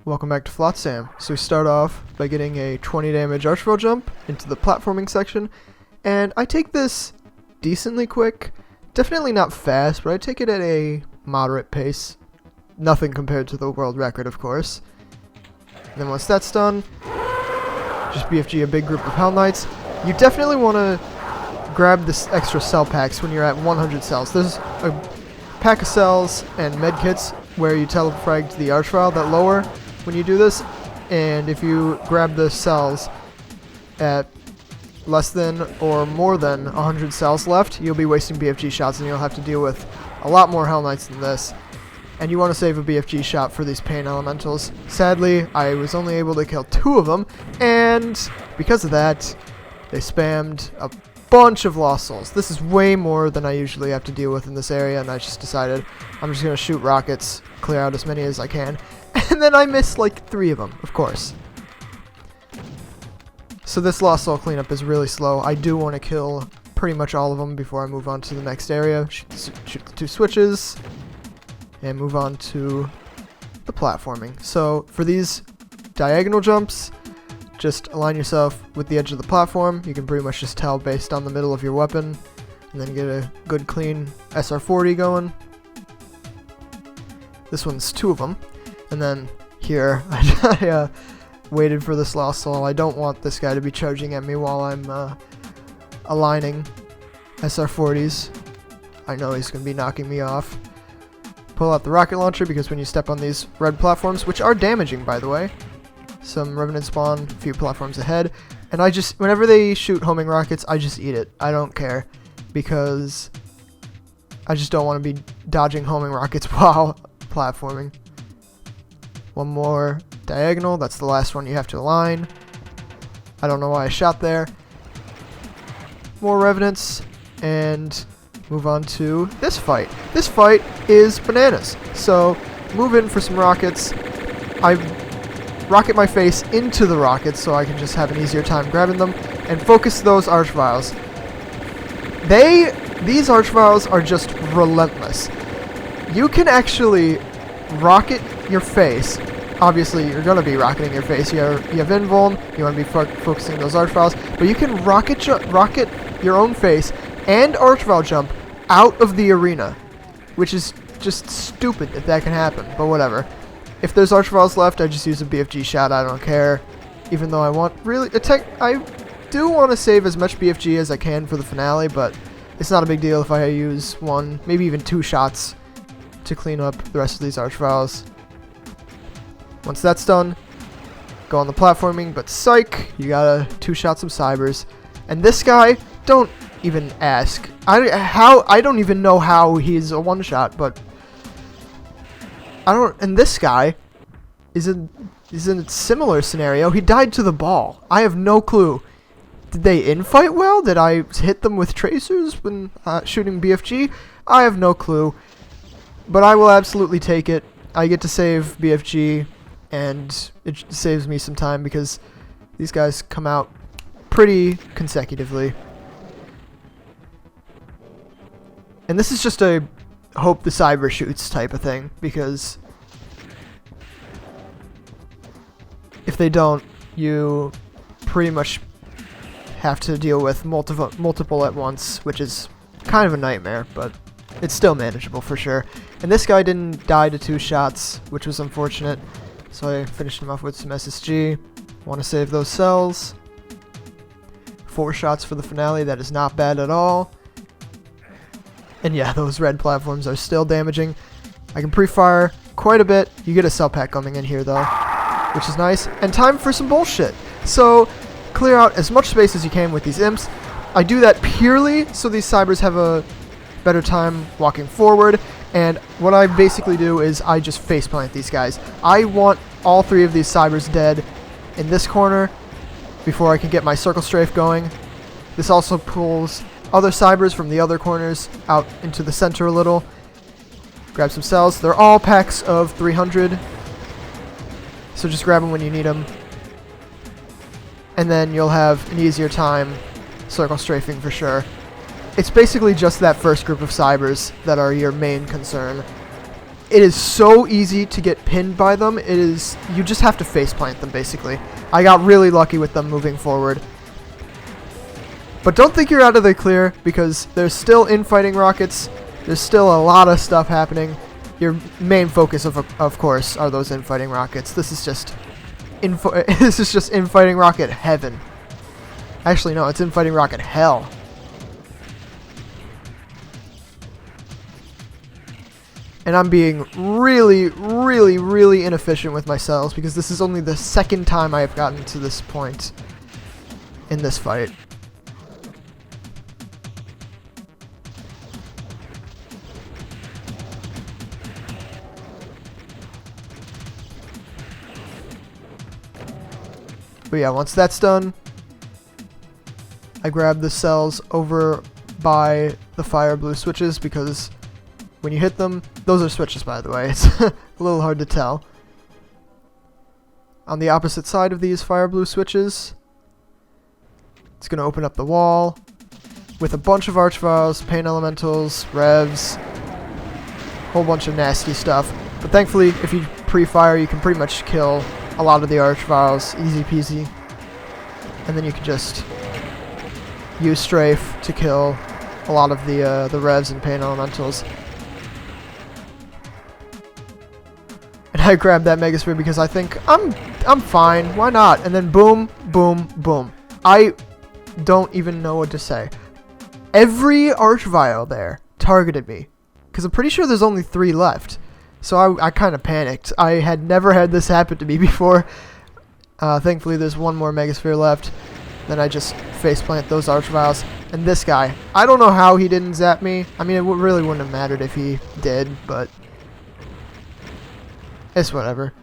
Welcome back to Flotsam. So we start off by getting a 20 damage archville jump into the platforming section, and I take this decently quick. Definitely not fast, but I take it at a moderate pace. Nothing compared to the world record, of course. And then once that's done, just BFG a big group of Hell Knights. You definitely want to grab this extra cell packs when you're at 100 cells. There's a pack of cells and medkits where you telefrag to the archvile that lower when you do this, and if you grab the cells at less than or more than 100 cells left, you'll be wasting BFG shots and you'll have to deal with a lot more Hell Knights than this. And you want to save a BFG shot for these pain elementals. Sadly, I was only able to kill 2 of them, and because of that, they spammed a bunch of lost souls. This is way more than I usually have to deal with in this area, and I just decided I'm just going to shoot rockets, clear out as many as I can. And then I missed like 3 of them, of course. So this lost soul cleanup is really slow. I do want to kill pretty much all of them before I move on to the next area. Shoot the 2 switches, and move on to the platforming. So for these diagonal jumps, just align yourself with the edge of the platform. You can pretty much just tell based on the middle of your weapon, and then get a good clean SR40 going. This one's 2 of them. And then here, I waited for this lost soul. I don't want this guy to be charging at me while I'm aligning SR40s. I know he's going to be knocking me off. Pull out the rocket launcher, because when you step on these red platforms, which are damaging by the way, some revenant spawn a few platforms ahead, and I just, whenever they shoot homing rockets, I just eat it. I don't care, because I just don't want to be dodging homing rockets while platforming. One more diagonal, that's the last one you have to align. I don't know why I shot there. More revenants, and move on to this fight. This fight is bananas. So move in for some rockets. I rocket my face into the rockets so I can just have an easier time grabbing them, and focus those archviles. These archviles are just relentless. You can actually rocket your face. Obviously, you're going to be rocketing your face. You have invuln, you want to be focusing those archviles, but you can rocket your own face and archvile jump out of the arena, which is just stupid if that can happen, but whatever. If there's archviles left, I just use a BFG shot. I don't care, even though I want I do want to save as much BFG as I can for the finale, but it's not a big deal if I use 1, maybe even 2 shots to clean up the rest of these archviles. Once that's done, go on the platforming, but psych, you gotta 2-shot some cybers. And this guy, don't even ask. I don't even know how he's a 1-shot, but and this guy is in a similar scenario. He died to the ball. I have no clue. Did they infight well? Did I hit them with tracers when shooting BFG? I have no clue. But I will absolutely take it. I get to save BFG, and it saves me some time because these guys come out pretty consecutively. And this is just a hope the cyber shoots type of thing, because if they don't, you pretty much have to deal with multiple at once, which is kind of a nightmare, but it's still manageable for sure. And this guy didn't die to 2 shots, which was unfortunate, so I finished him off with some SSG. Want to save those cells. 4 shots for the finale, that is not bad at all. And yeah, those red platforms are still damaging. I can pre-fire quite a bit. You get a cell pack coming in here though, which is nice. And time for some bullshit. So clear out as much space as you can with these imps. I do that purely so these cybers have a better time walking forward. And what I basically do is I just faceplant these guys. I want all 3 of these cybers dead in this corner before I can get my circle strafe going. This also pulls other cybers from the other corners out into the center a little. Grab some cells. They're all packs of 300, so just grab them when you need them, and then you'll have an easier time circle strafing for sure. It's basically just that first group of cybers that are your main concern. It is so easy to get pinned by them. You just have to faceplant them, basically. I got really lucky with them moving forward. But don't think you're out of the clear, because there's still infighting rockets. There's still a lot of stuff happening. Your main focus, of course, are those infighting rockets. This is just infighting rocket heaven. Actually, no, it's infighting rocket hell. And I'm being really, really, really inefficient with my cells, because this is only the second time I have gotten to this point in this fight. But yeah, once that's done, I grab the cells over by the fire blue switches, because when you hit them, those are switches, by the way. It's a little hard to tell. On the opposite side of these fire blue switches, it's going to open up the wall with a bunch of archviles, pain elementals, revs, whole bunch of nasty stuff. But thankfully, if you pre-fire, you can pretty much kill a lot of the archviles, easy peasy. And then you can just use strafe to kill a lot of the revs and pain elementals. And I grabbed that Megasphere because I think I'm fine. Why not? And then boom, boom, boom. I don't even know what to say. Every archvile there targeted me, because I'm pretty sure there's only 3 left. So I kind of panicked. I had never had this happen to me before. Thankfully, there's one more Megasphere left. Then I just faceplant those archviles. And this guy, I don't know how he didn't zap me. I mean, it really wouldn't have mattered if he did, but it's whatever.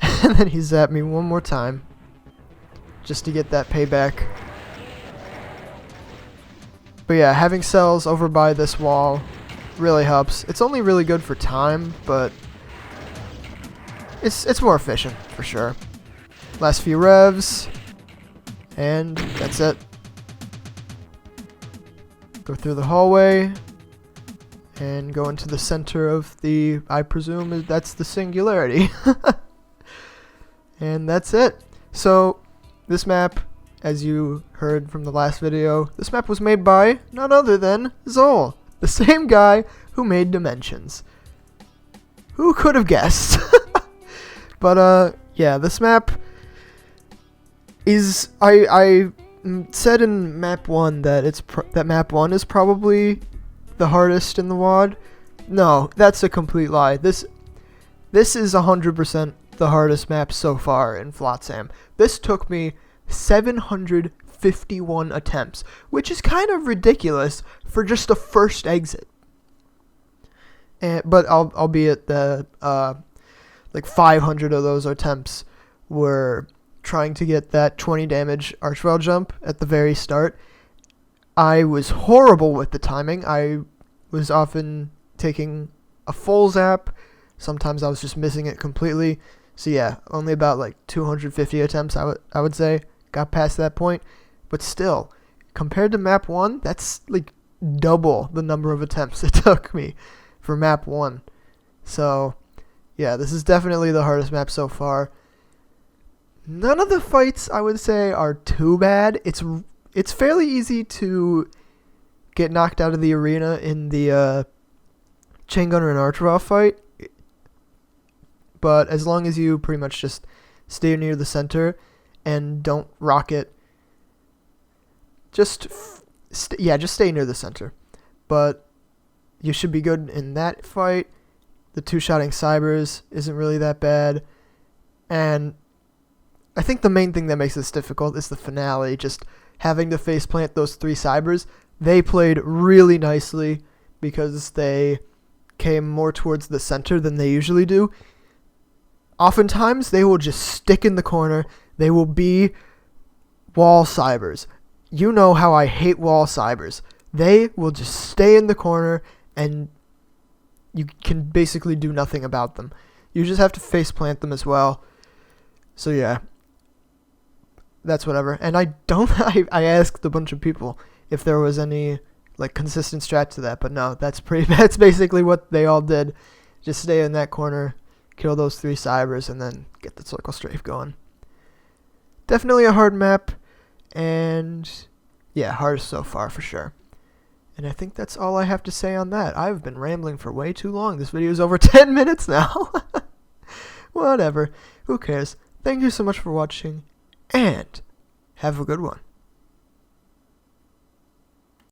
And then he zapped me one more time, just to get that payback. But yeah, having cells over by this wall really helps. It's only really good for time, but it's more efficient for sure. Last few revs, and that's it. Go through the hallway and go into the center of the, I presume that's the Singularity. And that's it. So this map, as you heard from the last video, this map was made by none other than Zol, the same guy who made Dimensions. Who could have guessed? But yeah, this map is, I said in map 1 that that map 1 is probably the hardest in the WAD. No, that's a complete lie. This is 100% the hardest map so far in Flotsam. This took me 751 attempts, which is kind of ridiculous for just the first exit. But albeit the like 500 of those attempts were trying to get that 20 damage archvile jump at the very start. I was horrible with the timing. I was often taking a full zap. Sometimes I was just missing it completely. So yeah, only about like 250 attempts I would say got past that point. But still, compared to map 1, that's like double the number of attempts it took me for map 1. So yeah, this is definitely the hardest map so far. None of the fights, I would say, are too bad. It's fairly easy to get knocked out of the arena in the chain gunner and archvile fight. But as long as you pretty much just stay near the center and don't rocket, just stay near the center. But you should be good in that fight. The 2-shotting cybers isn't really that bad. And I think the main thing that makes this difficult is the finale, just having to faceplant those 3 cybers. They played really nicely because they came more towards the center than they usually do. Oftentimes, they will just stick in the corner. They will be wall cybers. You know how I hate wall cybers. They will just stay in the corner, and you can basically do nothing about them. You just have to faceplant them as well. So yeah, that's whatever. And I asked a bunch of people if there was any like consistent strat to that, but no, that's basically what they all did. Just stay in that corner, kill those 3 cybers, and then get the circle strafe going. Definitely a hard map, and yeah, hardest so far for sure. And I think that's all I have to say on that. I've been rambling for way too long. This video is over 10 minutes now. Whatever. Who cares? Thank you so much for watching, and have a good one.